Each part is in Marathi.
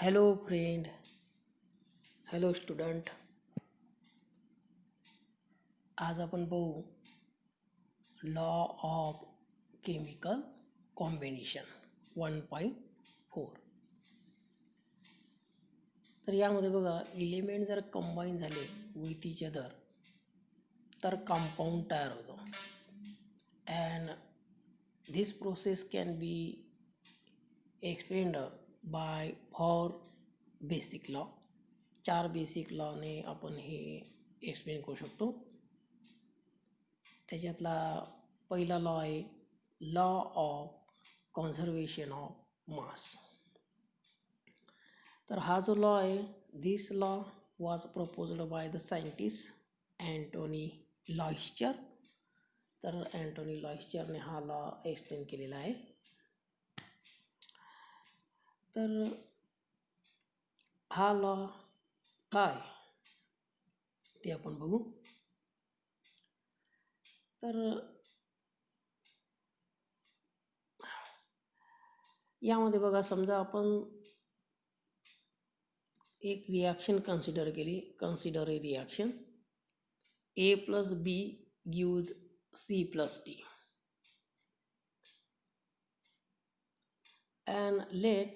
Hello friend, hello student. आज आपण पाहू लॉ ऑफ केमिकल कॉम्बिनेशन 1.4. तर यामध्ये बघा, एलिमेंट जर कंबाईन झाले विथ इच अदर तर कंपाऊंड तयार होतो. And this process can be explained by 4 basic law. 4 basic लॉने आपण हे एक्सप्लेन करू शकतो. त्याच्यातला पहिला लॉ आहे law of conservation of mass. तर हा जो लॉ आहे, this law was proposed by the scientist Antoine Lavoisier. तर अँटोनी लॉइस्चरने हा लॉ एक्सप्लेन केलेला आहे. तर हा लॉ काय ते आपण बघू. तर यामध्ये बघा, समजा आपण एक रिॲक्शन कन्सिडर केली. Consider A reaction A plus B gives C plus D, and let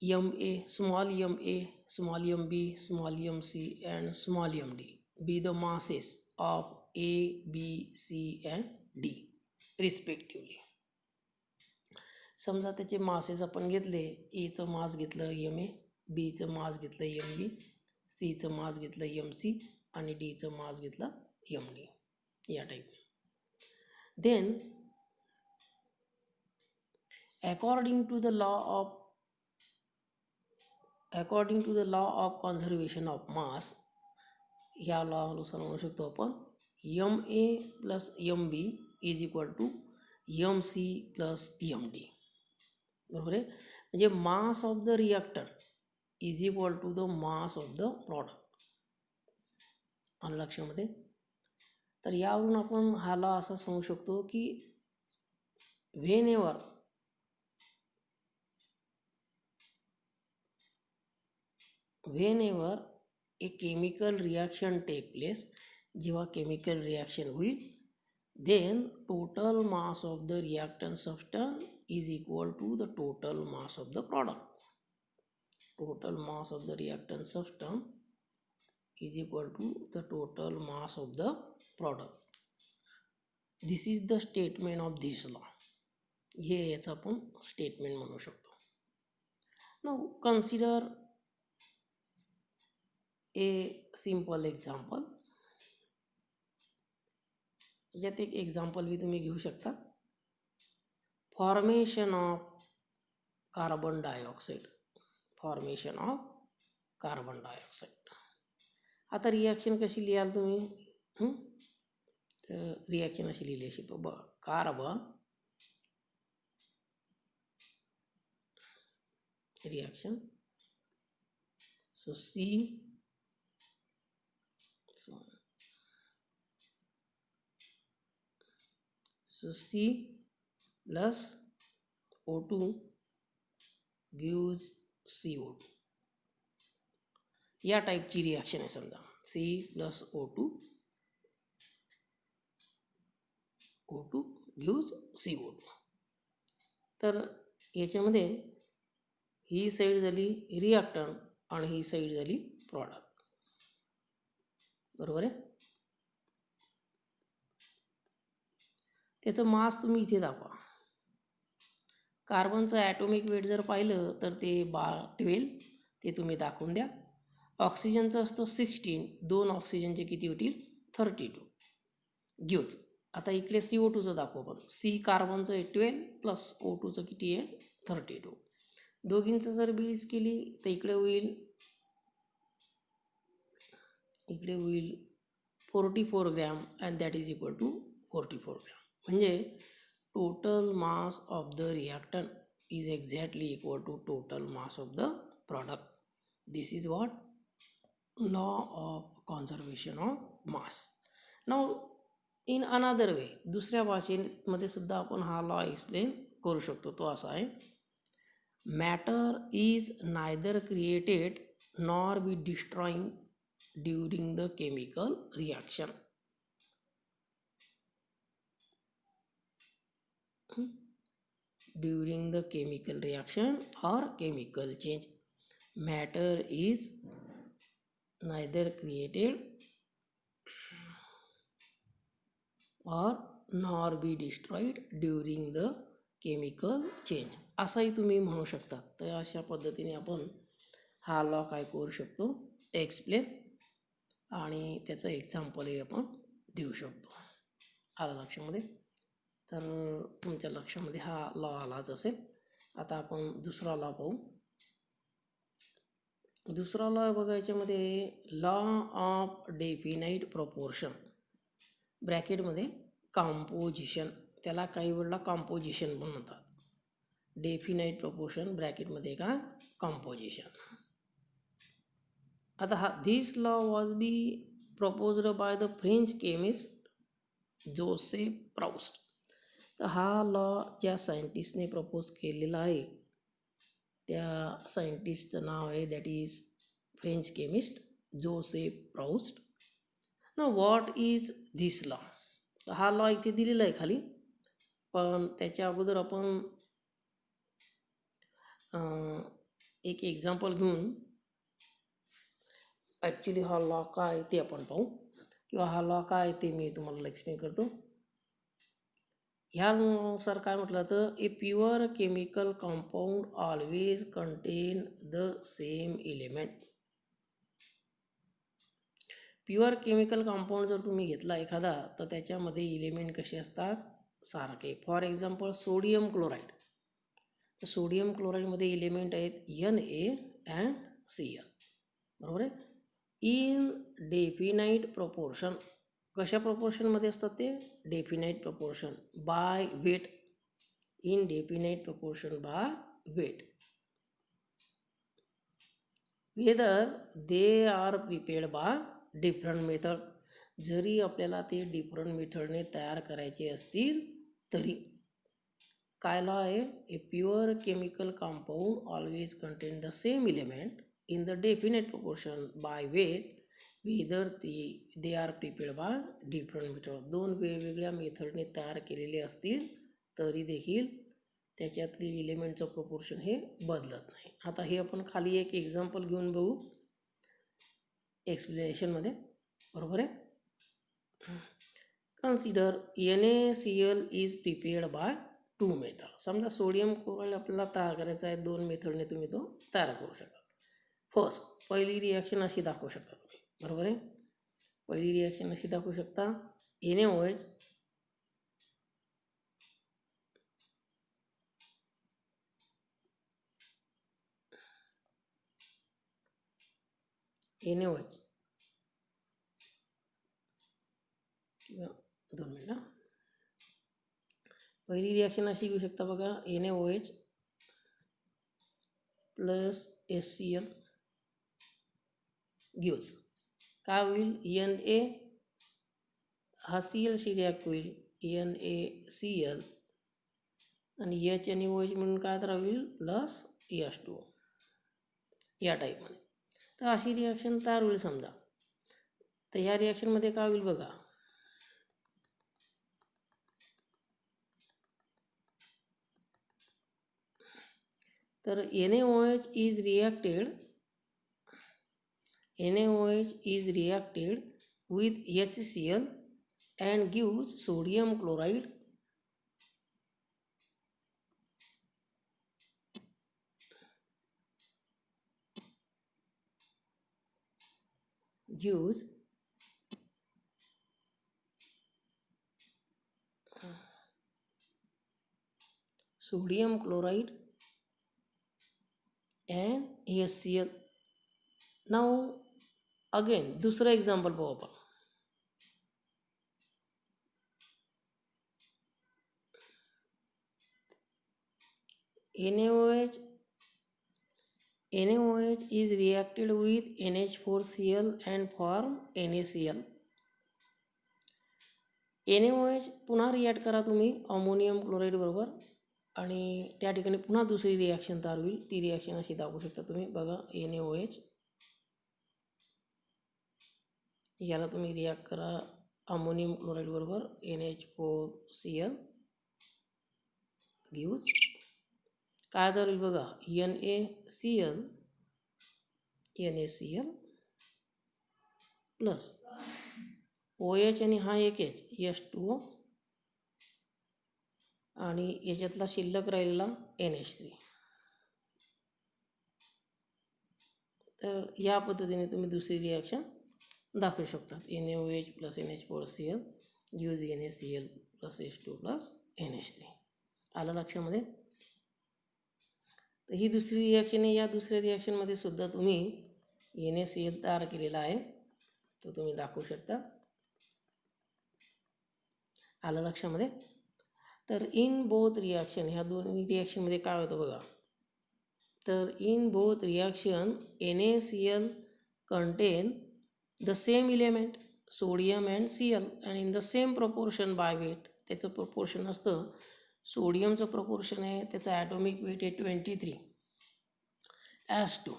MA, small ma, small mb, small mc and small md be the masses of A, B, C and D respectively. समजा त्याचे मासेस आपण घेतले. एचं मास घेतलं MA, बीचं मास घेतलं MB, सीचं मास घेतलं MC आणि डीचं मास घेतलं MD. या type. Then according to the law of conservation of mass, या लॉनुसार म्हणू शकतो आपण MA plus MB is equal to MC plus MD. बरोबर आहे. म्हणजे mass of the reactor is equal to the mass of the product. आलं लक्षामध्ये. तर यावरून आपण हा लॉ असा सांगू शकतो की whenever a chemical reaction take place, जेव्हा केमिकल रिॲक्शन होईल, then total mass of the reactant substance is equal to the total mass of the product. Total mass of the reactant substance is equal to the total mass of the product. This is the statement of this law. हे याचं आपण स्टेटमेंट म्हणू शकतो. Now consider a simple example. यात एक एक्झाम्पल बी तुम्ही घेऊ शकता. Formation of carbon dioxide. Formation of carbon dioxide. आता रिॲक्शन कशी लिहाल तुम्ही? तर रिॲक्शन अशी लिहिली अशी बघा, carbon reaction. So C plus O2 gives CO2. या टाईपची रिॲक्शन आहे. समजा C plus O2 gives CO2. तर याच्यामध्ये ही साईड झाली रिॲक्टंट आणि ही साईड झाली प्रॉडक्ट. बरोबर आहे. त्याचं मास तुम्ही इथे दाखवा. कार्बनचं ॲटोमिक वेट जर पाहिलं तर ते 12 ते तुम्ही दाखवून द्या. ऑक्सिजनचं असतं 16. 2 ऑक्सिजनचे किती होतील? 32 गिव्ज. आता इकडे CO2चं दाखवू आपण. C कार्बनचं आहे 12 प्लस O2चं किती आहे? 32. दोघींचं जर बेरीज केली तर इकडे होईल 44 gram and that is equal to 44 gram. म्हणजे total mass of the reactant is exactly equal to total mass of the product. This is what law of conservation of mass. Now in another way, दुसऱ्या भाषेमध्ये सुद्धा आपण हा लॉ एक्सप्लेन करू शकतो. तो असा आहे, matter is neither created nor be destroyed during the chemical reaction. During the chemical reaction or chemical change, matter is neither created or nor be destroyed during the chemical change, असंही तुम्ही म्हणू शकता. तर अशा पद्धतीने आपण हा लॉ काय करू शकतो, एक्सप्लेन आणि त्याचं एक्झाम्पलही आपण देऊ शकतो. आलं लक्षामध्ये? तर तुमच्या लक्षामध्ये हा लॉ आलाच असेल. आता आपण दुसरा लॉ पाहू. दुसरा लॉ बघा, याच्यामध्ये लॉ ऑफ डेफिनाईट प्रपोर्शन ब्रॅकेटमध्ये कॉम्पोजिशन, त्याला काही वेळेला कॉम्पोजिशन पण म्हणतात. डेफिनाईट प्रपोर्शन ब्रॅकेटमध्ये का कॉम्पोजिशन. आता हा this law was be proposed by the French chemist Joseph Proust. तर हा लॉ ज्या सायंटिस्टने प्रपोज केलेला आहे त्या सायंटिस्टचं नाव आहे, that is French chemist Joseph Proust. ना व्हॉट इज धिस लॉ. हा लॉ इथे दिलेला आहे खाली, पण त्याच्या अगोदर आपण एक एक्झाम्पल घेऊन ॲक्च्युली हा लॉ काय ते आपण पाहू, किंवा हा लॉ काय ते मी तुम्हाला एक्सप्लेन करतो. ह्यानुसार काय म्हटलं तर a pure chemical compound always contain the same element. Pure chemical compound जर तुम्ही घेतला एखादा तर त्याच्यामध्ये एलिमेंट कसे असतात, सारखे. For example sodium chloride. तर सोडियम क्लोराईडमध्ये एलिमेंट आहेत Na अँड Cl, बरोबर आहे. इन डेफिनाईट प्रपोर्शन, कशा प्रपोर्शनमध्ये असतात ते, definite proportion by weight. In definite proportion by weight, whether they are prepared by different method. जरी आपल्याला ते डिफरंट मेथडने तयार करायचे असतील तरी. काय लॉ आहे, a pure chemical compound always contain the same element in the definite proportion by weight, whether they are prepared by different method. दोन वेगवेगळ्या मेथडने तयार केलेले असतील तरी देखील त्याच्यातली एलिमेंटचं प्रपोर्शन हे बदलत नाही. आता हे आपण खाली एक एक्झाम्पल घेऊन बघू एक्सप्लेनेशनमध्ये, बरोबर आहे. Consider NaCl is prepared by 2 method. समजा सोडियम क्लोराईड आपल्याला तयार करायचा आहे, 2 मेथडने तुम्ही तो तयार करू शकता. फर्स्ट, पहिली रिॲक्शन अशी दाखवू शकता तुम्ही, बरोबर आहे. पहिली रिॲक्शन अशी दाखवू शकता, NaOH किंवा 2 मिनिटं. पहिली रिॲक्शन अशी घेऊ शकता बघा, NaOH प्लस HCl गिव्स काय होईल, Na हा Clशी रिॲक्ट होईल, NaCl, आणि H आणि OH म्हणून काय तर होईल प्लस H2O या टाईपमध्ये. तर अशी रिॲक्शन तयार होईल समजा. तर ह्या रिॲक्शनमध्ये काय होईल बघा, तर NaOH is reacted with HCl and gives sodium chloride gives sodium chloride and HCl. Now again दुसरं एक्झाम्पल पाहू आपण. NaOH is reacted with NH4Cl and form NaCl. NaOH पुन्हा रिॲक्ट करा तुम्ही अमोनियम क्लोराईड बरोबर आणि त्या ठिकाणी पुन्हा दुसरी रिॲक्शन तयार होईल. ती रिॲक्शन अशी दाखवू शकता तुम्ही बघा, NaOH. याला तुम्ही रिॲक्ट करा अमोनियम क्लोराईड बरोबर NH4Cl गिव्स काय तयार होईल बघा, NaCl प्लस OH आणि हा एक H H2O आणि याच्यातला शिल्लक राहिलेला NH3. तर या पद्धतीने तुम्ही दुसरी रिॲक्शन दाखवू शकतात. NaOH plus NH4Cl gives NaCl plus H2 plus NH3. आलं लक्षामध्ये. तर ही दुसरी रिॲक्शन आहे. या दुसऱ्या रिॲक्शनमध्ये सुद्धा तुम्ही NaCl तयार केलेला आहे, तो तुम्ही दाखवू शकता. आलं लक्षामध्ये. तर इन बोथ रिॲक्शन, ह्या दोन्ही रिॲक्शनमध्ये काय होतं बघा, तर in both reaction NaCl contain the same element sodium and Cl and in the same proportion by weight. त्याचं प्रपोर्शन असतं, सोडियमचं प्रपोर्शन आहे, त्याचं ॲटॉमिक वेट आहे 23:2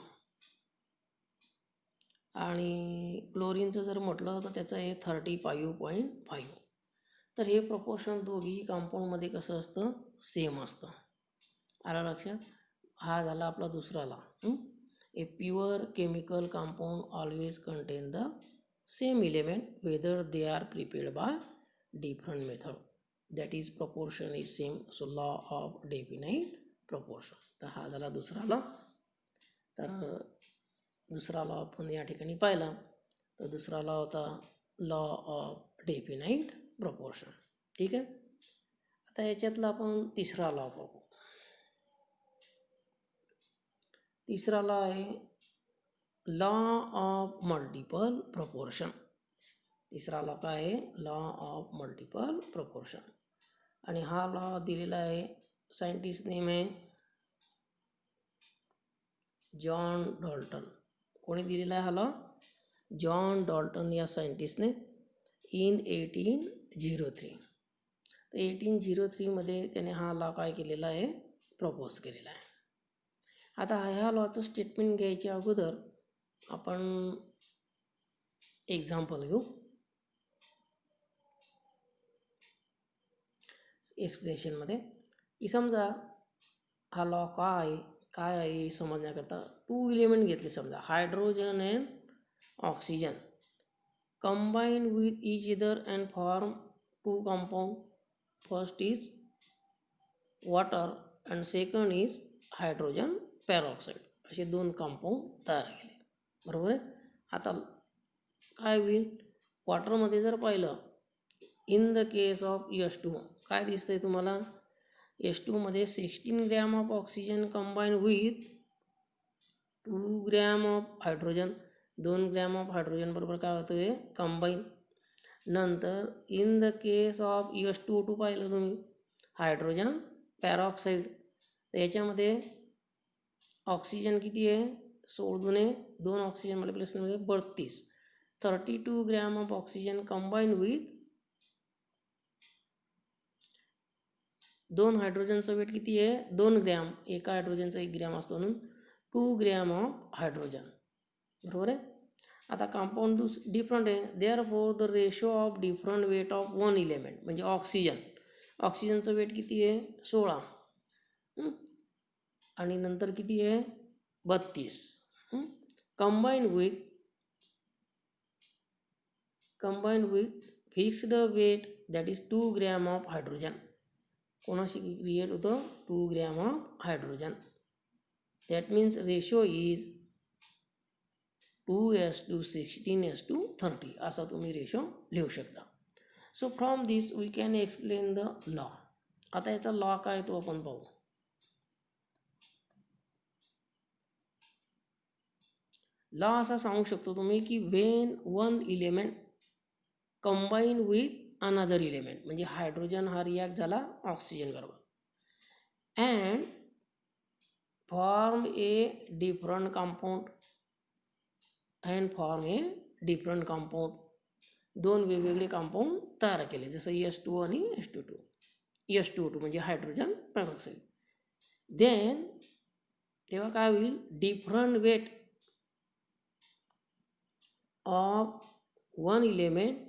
आणि क्लोरीनचं जर म्हटलं तर त्याचं आहे 35.5. तर हे प्रपोर्शन दोघीही कंपाऊंडमध्ये कसं असतं, सेम असतं. आलं लक्षात. हा झाला आपला दुसरा law. A pure chemical compound always contain the same element whether they are prepared by different method, that is proportion is same. So law of definite proportion. तर हा झाला दुसरा लॉ. तर दुसरा लॉ आपण या ठिकाणी पाहिला. तर दुसरा लॉ होता लॉ ऑफ डेफिनाईट प्रपोर्शन. ठीक आहे. आता याच्यातला आपण तिसरा लॉ पाहू. तिसरा लॉ आहे लॉ ऑफ मल्टिपल प्रपोर्शन. तिसरा लॉ काय आहे, लॉ ऑफ मल्टिपल प्रपोर्शन. आणि हा लॉ दिलेला आहे, सायंटिस्ट नेम आहे जॉन डॉल्टन. कोणी दिलेला आहे हा लॉ, जॉन डॉल्टन या सायंटिस्टने इन 1803. तर 1803मध्ये त्याने हा लॉ काय केलेला आहे, प्रपोज केलेला आहे. आता ह्या लॉचं स्टेटमेंट घ्यायच्या अगोदर आपण एक्झाम्पल घेऊ. एक्सप्लेनेशनमध्ये की समजा हा लॉ काय आहे समजण्याकरता 2 इलेमेंट घेतले, समजा hydrogen and oxygen combine with each other and form 2 compound. First is water and second is hydrogen peroxide. असे 2 कंपाऊंड तयार केले, बरोबर आहे. आता काय होईल, वॉटरमध्ये जर पाहिलं, in the case of H2O काय दिसतंय तुम्हाला, H2मध्ये 16 gram of oxygen combine with 2 gram of hydrogen. 2 gram of hydrogen बरोबर काय होतं आहे, कंबाईन. नंतर in the case of H2O2 पाहिलं तुम्ही, हायड्रोजन पॅरॉक्साईड. तर याच्यामध्ये ऑक्सिजन किती आहे, 16 2 ऑक्सिजन मला प्लेसमध्ये 32. 32 gram of oxygen combine with 2 हायड्रोजनचं वेट किती आहे, 2 ग्रॅम. एका हायड्रोजनचा 1 ग्रॅम असतो, म्हणून 2 ग्रॅम ऑफ हायड्रोजन, बरोबर आहे. आता कंपाऊंड डिफरंट आहे, therefore the ratio of different weight of 1 element. म्हणजे ऑक्सिजनचं वेट किती आहे, 16 आणि नंतर किती आहे, 32. Combine with fixed weight that is 2 gram of hydrogen. कोणाशी क्रिएट होतं, 2 gram of hydrogen. That means ratio is 2:16:30 असा तुम्ही रेशो लिहू शकता. So from this we can explain the law. आता याचा लॉ काय तो आपण पाहू. लॉ असा सांगू शकतो तुम्ही की Wien 1 element combine with another element, म्हणजे हायड्रोजन हा रिॲक्ट झाला ऑक्सिजन बरोबर and form a different compound. 2 वेगवेगळे कंपाऊंड तयार केले, जसं H2O आणि H2O2 म्हणजे हायड्रोजन पॅरॉक्साईड. देन तेव्हा काय होईल, different weight of one element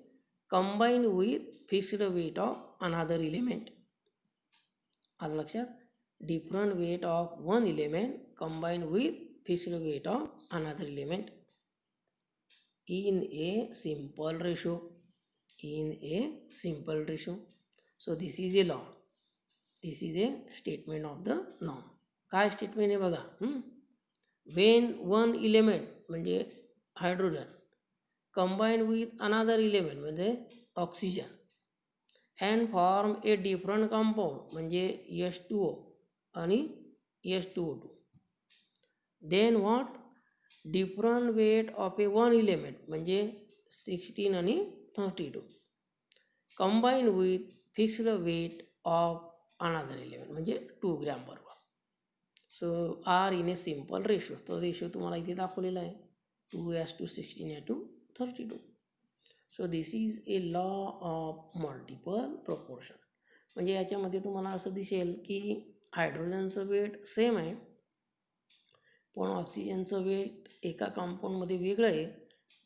combine with fixed weight of another element. आलं लक्षात, different weight of one element combine with fixed weight of another element in a simple ratio. So this is a law, this is a statement of the norm. काय स्टेटमेंट आहे बघा, वेन वन इलेमेंट म्हणजे hydrogen combine with another element म्हणजे oxygen and form a different compound म्हणजे H2O आणि H2O2, then what, different weight of a one element म्हणजे 16 आणि 32 combine with fixed weight of another element म्हणजे 2 ग्रॅम बरोबर. So are in a simple ratio, तो रेशो तुम्हाला इथे दाखवलेला आहे 2:16:32. So this is a law of multiple proportion. म्हणजे याच्यामध्ये तुम्हाला असं दिसेल की हायड्रोजनचं वेट सेम आहे पण ऑक्सिजनचं वेट एका कंपाऊंडमध्ये वेगळं आहे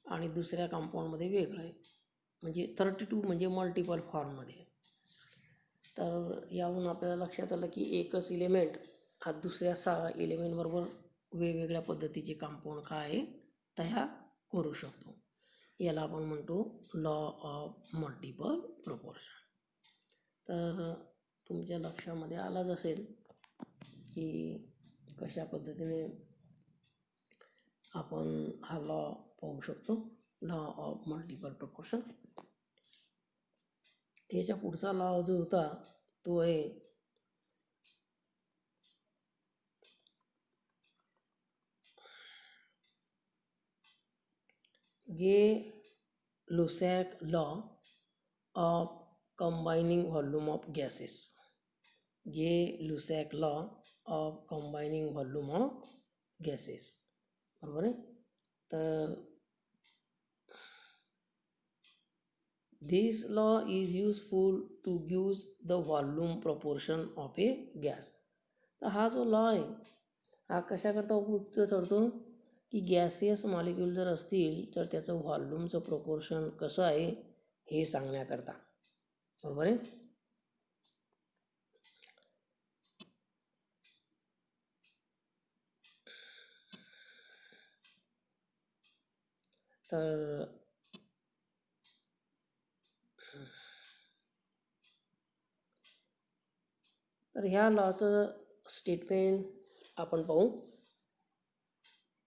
आणि दुसऱ्या कंपाऊंडमध्ये वेगळं आहे, म्हणजे 32 म्हणजे मल्टिपल फॉर्ममध्ये. तर यावरून आपल्याला लक्षात आलं की एकच इलेमेंट हा दुसऱ्या 6 इलेमेंटबरोबर वेगवेगळ्या पद्धतीचे कंपाऊंड काय आहे तयार करू शकतो. याला आपण म्हणतो लॉ ऑफ मल्टिपल प्रपोर्शन. तर तुमच्या लक्षामध्ये आलाच असेल की कशा पद्धतीने आपण हा लॉ पाहू शकतो, लॉ ऑफ मल्टिपल प्रपोर्शन. याच्या पुढचा लॉ जो होता तो आहे Gay Lussac law of combining volume of gases. Gay Lussac law of combining volume of gases, बरोबर आहे. तर this law is useful to gives the volume proportion of a gas. तर हा जो लॉ आहे हा कशाकरता उपयुक्त ठरतो की गॅसियस मॉलिक्यूल जर असतील तर त्याचं व्हॉल्यूमचं प्रपोर्शन कसं आहे हे सांगण्याकरता, बरोबर आहे. तर ह्या लॉचं स्टेटमेंट आपण पाहू.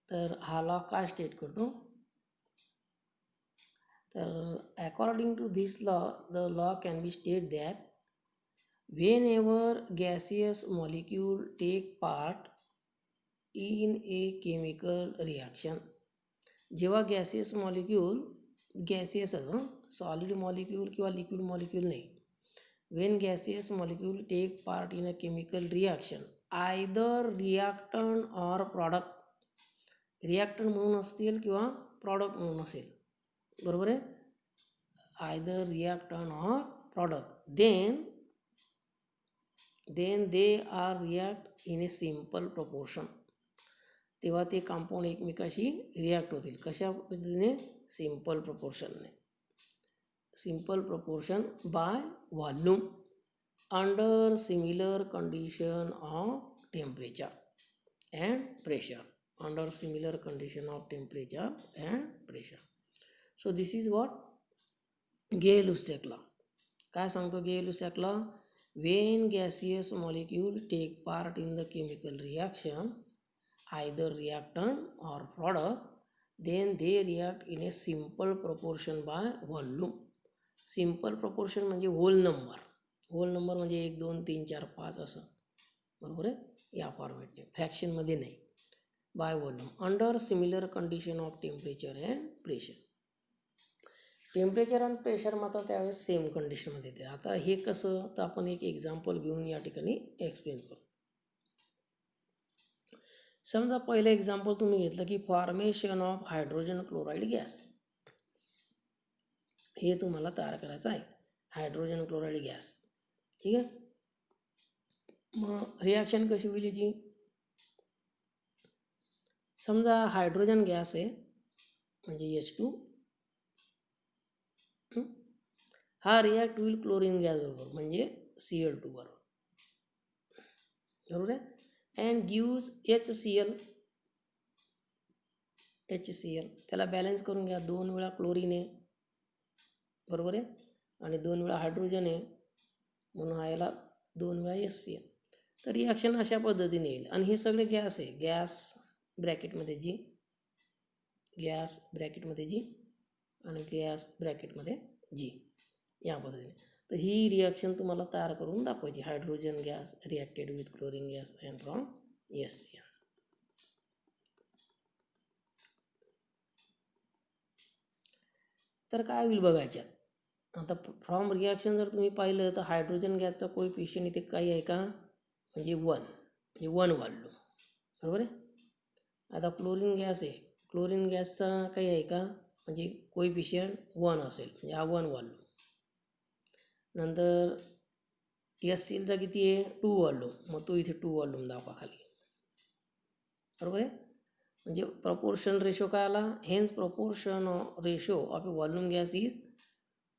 तर हा लॉ काय स्टेट करतो, तर according to this law the law can be state that whenever gaseous molecule take part in a chemical reaction, जेव्हा gaseous molecule, gaseous solid molecule किंवा लिक्विड मॉलिक्यूल नाही, when gaseous molecule take part in a chemical reaction either reactant or product, reactant म्हणून असतील किंवा प्रॉडक्ट म्हणून असेल, बरोबर आहे, either reactant or product, then they are react in a simple proportion. तेव्हा ते कंपाऊंड एकमेकाशी रिॲक्ट होतील कशा पद्धतीने, सिम्पल प्रोपोर्शनने, simple proportion by volume under similar condition of temperature and pressure, under similar condition of temperature and pressure. So this is what Gay Lussac law. काय सांगतो Gay Lussac law, when gaseous molecule take part in the chemical reaction either reactant or product then they react in a simple proportion by volume. Simple proportion म्हणजे होल नंबर, होल नंबर म्हणजे 1 2 3 4 5 असं, बरोबर आहे, या फॉर्मॅटने, फ्रॅक्शनमध्ये नाही, bye volume under similar condition of temperature and pressure. Temperature आणि प्रेशर मात्र त्यावेळेस सेम कंडिशनमध्ये येते. आता हे कसं, तर आपण एक एक्झाम्पल घेऊन या ठिकाणी एक्सप्लेन करू. समजा पहिलं एक्झाम्पल तुम्ही घेतलं की formation of hydrogen chloride gas, हे तुम्हाला तयार करायचं आहे हायड्रोजन क्लोराईड गॅस, ठीक आहे. मग रिॲक्शन कशी होईल याची? समजा हायड्रोजन गॅस आहे म्हणजे H2, हा रिॲक्ट होईल क्लोरीन गॅस बरोबर म्हणजे Cl2 बरोबर, बरोबर आहे. अँड गिव्ज HCl, त्याला बॅलन्स करून घ्या. 2 वेळा क्लोरीन आहे, बरोबर आहे, आणि 2 वेळा हायड्रोजन आहे, म्हणून हा याला 2 वेळा HCl. तर रिॲक्शन अशा पद्धतीने येईल. आणि हे सगळे गॅस आहे, गॅस ब्रॅकेटमध्ये G, गॅस ब्रॅकेटमध्ये G आणि गॅस ब्रॅकेटमध्ये G, या पद्धतीने. तर ही रिॲक्शन तुम्हाला तयार करून दाखवायची. Hydrogen gas reacted with chlorine gas and from HCl. तर काय होईल बघायच्यात. आता फ्रॉम रिॲक्शन जर तुम्ही पाहिलं तर हायड्रोजन गॅसचा कोएफिशियंट इथे काही आहे का, म्हणजे 1, म्हणजे 1 व्हॅल्यू, बरोबर आहे. आता क्लोरीन गॅस आहे, क्लोरीन गॅसचा काही आहे का, म्हणजे कोएफिशियंट 1 असेल, म्हणजे हा 1 व्हॅल्यू. नंतर HClचा किती आहे, 2 व्हॉल्यूम, मग तो इथे 2 व्हॉल्यूम दाखवा खाली, बरोबर आहे. म्हणजे प्रपोर्शन रेशो काय आला, hence proportion ratio of a volume gas is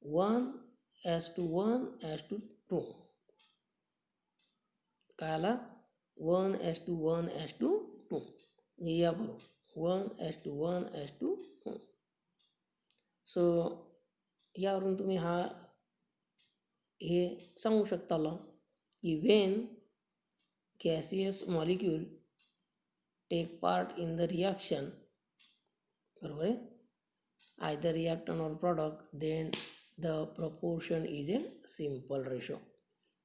1:1:2. काय आला, 1:1:2, म्हणजे या बरोबर 1:1:2. सो यावरून तुम्ही हे सांगू शकता की when gaseous molecule take part in the reaction, बरोबर आहे, either reactant or product, then the proportion is a simple ratio.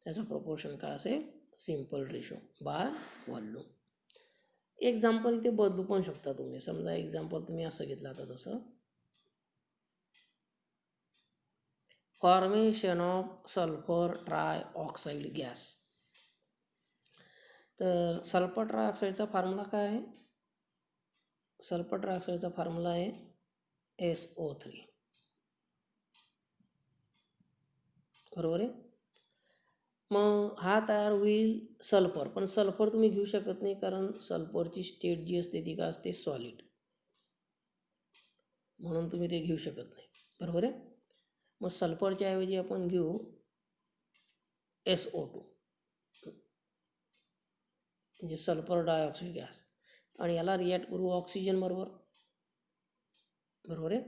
त्याचं प्रपोर्शन काय असेल, simple ratio by volume. Example इथे बदलू पण शकता तुम्ही. समजा एक्झाम्पल तुम्ही असं घेतलं, आता तसं formation of sulphur trioxide gas. तर सल्फर ट्रायऑक्साईडचा फॉर्म्युला काय आहे, सल्फर ट्रायऑक्साईडचा फॉर्म्युला आहे SO3, बरोबर आहे. मग हा तयार होईल सल्फर, पण सल्फर तुम्ही घेऊ शकत नाही कारण सल्फरची स्टेट जी असते ती काय असते, सॉलिड, म्हणून तुम्ही ते घेऊ शकत नाही, बरोबर आहे. मग सल्फरच्या ऐवजी आपण घेऊ SO2, म्हणजे सल्फर डायऑक्साईड गॅस, आणि याला रिॲक्ट करू ऑक्सिजन बरोबर, बरोबर आहे.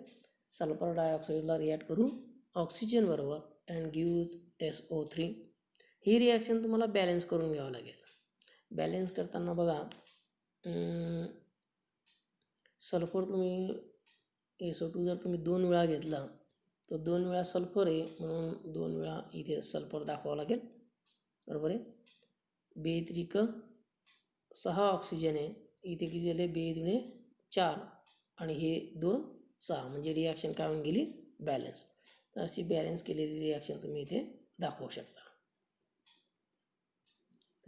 सल्फर डायऑक्साईडला रिॲक्ट करू ऑक्सिजन बरोबर and gives SO3. He reaction तुम्हाला बॅलन्स करून घ्यावं लागेल. बॅलन्स करताना बघा, सल्फर तुम्ही SO2 जर तुम्ही 2 वेळा घेतला तर 2 वेळा सल्फर आहे, म्हणून 2 वेळा इथे सल्फर दाखवावं लागेल, बरोबर आहे. 2×3=6 ऑक्सिजन आहे, इथे किती झाले, 2×4 आणि हे 2×6, म्हणजे रिॲक्शन काय होऊन गेली, बॅलन्स. तर अशी बॅलन्स केलेली रिॲक्शन तुम्ही इथे दाखवू शकता.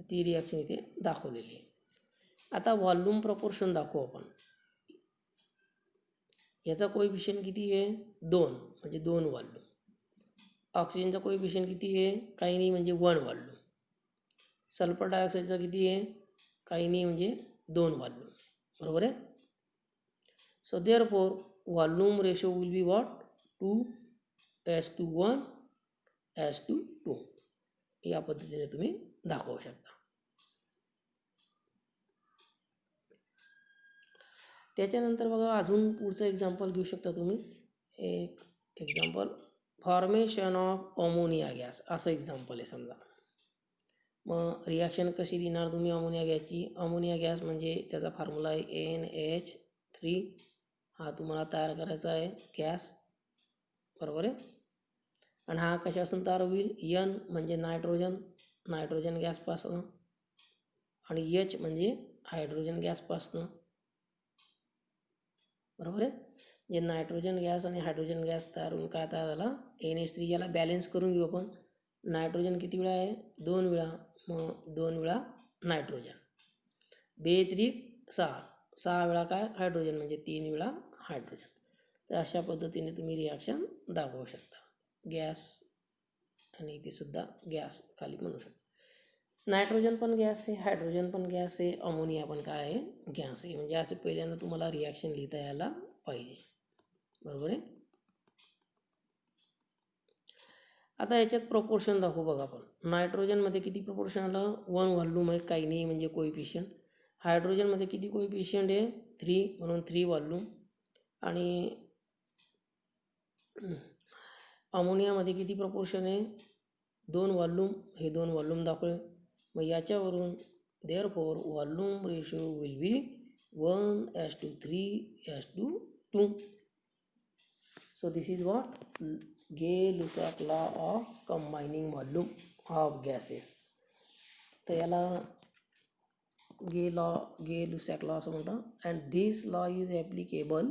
ती रिॲक्शन इथे दाखवलेली आहे. आता व्हॉल्यूम प्रपोर्शन दाखवू आपण. याचा कोएफिशियंट किती आहे, 2, म्हणजे 2 व्हॉल्यूम. ऑक्सिजनचा कोएफिशियंट किती आहे, काही नाही, म्हणजे 1 व्हॉल्यूम. सल्फर डायऑक्साईडचा किती आहे, काही नाही, म्हणजे 2 व्हॉल्यूम, बरोबर आहे. So therefore volume ratio will be what, 2:1:2. या पद्धतीने तुम्ही दाखवू शकता. त्याच्यानंतर बघा, अजून पुढचं एक्झाम्पल घेऊ शकता तुम्ही. एक example, formation of ammonia gas, असं एक्झाम्पल आहे समजा. मग रिॲक्शन कशी लिहिणार तुम्ही अमोनिया गॅसची. अमोनिया गॅस म्हणजे त्याचा फॉर्म्युला आहे NH3. हा तुम्हाला तयार करायचा आहे गॅस, बरोबर आहे. आणि हा कशापासून तयार होईल, N म्हणजे नायट्रोजन गॅसपासनं, आणि H म्हणजे हायड्रोजन गॅसपासनं, बरोबर आहे. म्हणजे नायट्रोजन गॅस आणि हायड्रोजन गॅस तयार होऊन काय तयार झाला, NH3. याला बॅलन्स करून घेऊ आपण. नायट्रोजन किती वेळा आहे, 2 वेळा, मग 2 वेळा नायट्रोजन, 2×3=6, 6 वेळा काय, हायड्रोजन, म्हणजे 3 वेळा हायड्रोजन. तर अशा पद्धतीने तुम्ही रिॲक्शन दाखवू शकता. गॅस आणि इथे सुद्धा गॅस खाली म्हणू शकता. नायट्रोजन पण गॅस आहे, हायड्रोजन पण गॅस आहे, अमोनिया पण काय आहे, गॅस आहे. म्हणजे असं पहिल्यांदा तुम्हाला रिॲक्शन लिहिता यायला पाहिजे, बरोबर आहे. आता याच्यात प्रपोर्शन दाखवू बघा आपण. नायट्रोजनमध्ये किती प्रपोर्शन आलं, 1 व्हॉल्यूम आहे, काही नाही म्हणजे कोइफिशियंट. हायड्रोजनमध्ये किती कोइफिशियंट आहे, 3, म्हणून 3 व्हॉल्यूम. आणि अमोनियामध्ये किती प्रपोर्शन आहे, 2 व्हॉल्यूम, हे 2 व्हॉल्यूम दाखवले. मग याच्यावरून therefore volume ratio will be 1:3:2. So this is what Gay-Lussac law of combining volume of gases. तर याला Gay-Lussac law असं म्हणतात. And this law is applicable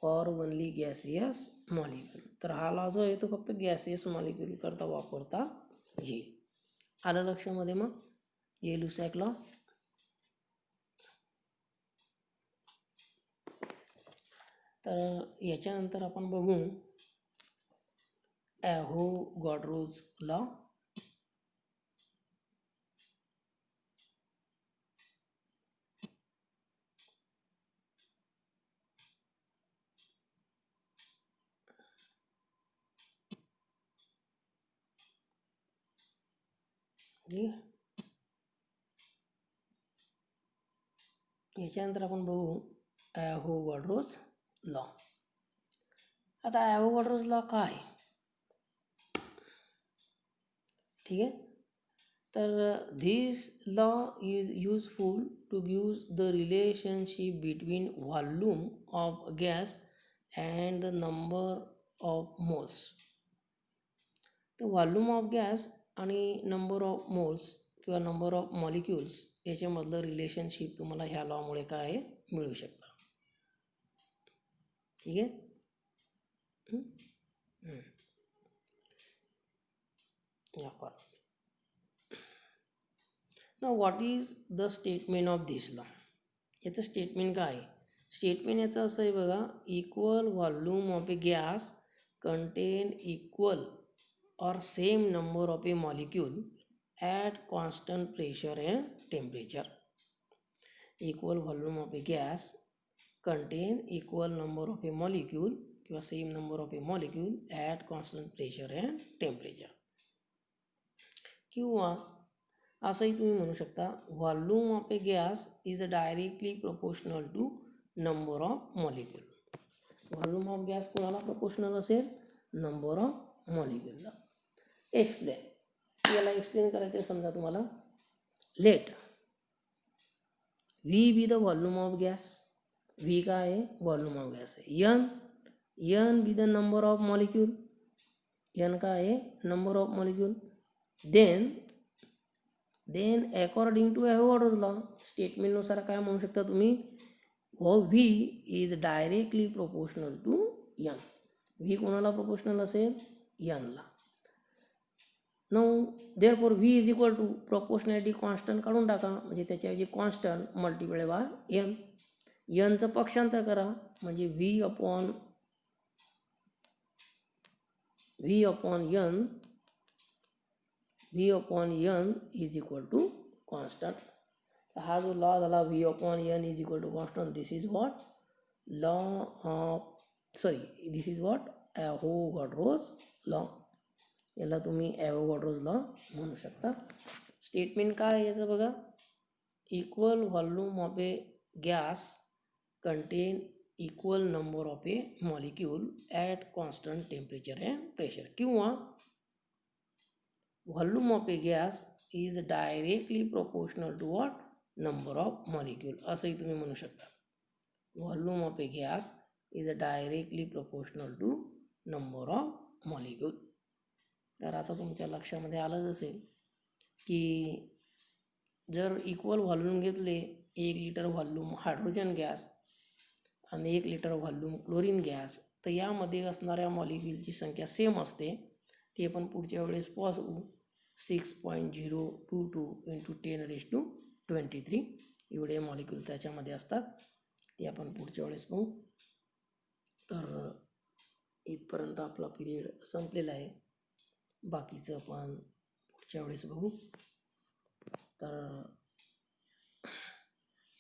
for only gaseous molecule. तर हा लॉ जो आहे तो फक्त गॅसियस मॉलिक्यूल करता वापरता येईल. आलं लक्षामध्ये मग Gay-Lussac लॉ. तर याच्यानंतर आपण बघू ॲव्होगाड्रोज लॉ. याच्यानंतर आपण बघू ॲव्होगाड्रोज लॉ. आता ॲव्होगाड्रोज लॉ काय, ठीक आहे. तर this law is useful to give the relationship between volume of gas and the number of moles. तर व्हॉल्यूम ऑफ गॅस आणि नंबर ऑफ मोल्स किंवा नंबर ऑफ मॉलिक्युल्स याच्यामधलं रिलेशनशिप तुम्हाला ह्या लॉमुळे काय मिळू शकतं, ठीक आहे. या पार. ना what is the statement of this law. याचं स्टेटमेंट काय आहे, स्टेटमेंट याचं असं आहे बघा, equal volume of a gas contain equal or same number of a molecule at constant pressure and temperature. Equal volume of a gas contain equal number of a molecule किंवा same number of a molecule at constant pressure and temperature. किंवा असंही तुम्ही म्हणू शकता, volume of a gas is directly proportional to number of molecule. Volume of gas कोणाला प्रोपोर्शनल असेल, नंबर ऑफ मॉलिक्यूलला. एक्सप्लेन, याला एक्सप्लेन करायचं समजा तुम्हाला. Let V be the volume of gas. V काय आहे, व्हॉल्यूम ऑफ गॅस आहे. N be the number of molecule. N काय आहे, number of molecule. Then according to Avogadro's law, स्टेटमेंटनुसार काय म्हणू शकता तुम्ही, V is directly proportional to N. V कोणाला प्रोपोर्शनल असेल, एनला. No therefore V is equal to proportionality constant काढून टाका, म्हणजे त्याच्याऐवजी कॉन्स्टंट मल्टिप्लाय बाय एन. एनचं पक्षांतर करा, म्हणजे V upon N is equal to constant. हा जो लॉ झाला V upon N is equal to constant, this is what Avogadro's law. याला तुम्ही ॲव्होगाड्रोज लॉ म्हणू शकता. स्टेटमेंट काय आहे याचं बघा, equal volume of a gas contain equal number of a molecule at constant temperature and pressure. किंवा volume of a gas is directly proportional to what, number of molecule. असंही तुम्ही म्हणू शकता. Volume of a gas is directly proportional to number of molecule. तर आता तुमच्या लक्षामध्ये आलंच असेल की जर इक्वल व्हॉल्यूम घेतले, 1 लिटर व्हॉल्यूम हायड्रोजन गॅस आणि 1 लिटर व्हॉल्यूम क्लोरीन गॅस, तर यामध्ये असणाऱ्या मॉलिक्यूलची संख्या सेम असते. ते आपण पुढच्या वेळेस पाहू. 6.022 × 10⁻23 एवढे मॉलिक्यूल त्याच्यामध्ये असतात. ते आपण पुढच्या वेळेस पाहू. तर इथपर्यंत आपला पिरियड संपलेला आहे. बाकीचं आपण पुढच्या वेळेस बघू. तर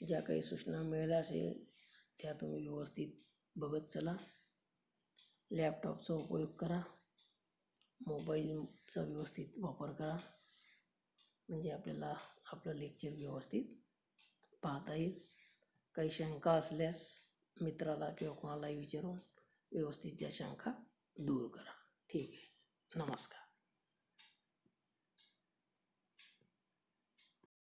ज्या काही सूचना मिळाल्या असेल त्या तुम्ही व्यवस्थित बघत चला. लॅपटॉपचा उपयोग करा, मोबाईलचा व्यवस्थित वापर करा, म्हणजे आपल्याला आपलं लेक्चर व्यवस्थित पाहता येईल. काही शंका असल्यास मित्राला किंवा कोणालाही विचारून व्यवस्थित त्या शंका दूर करा. ठीक आहे. नमस्कार.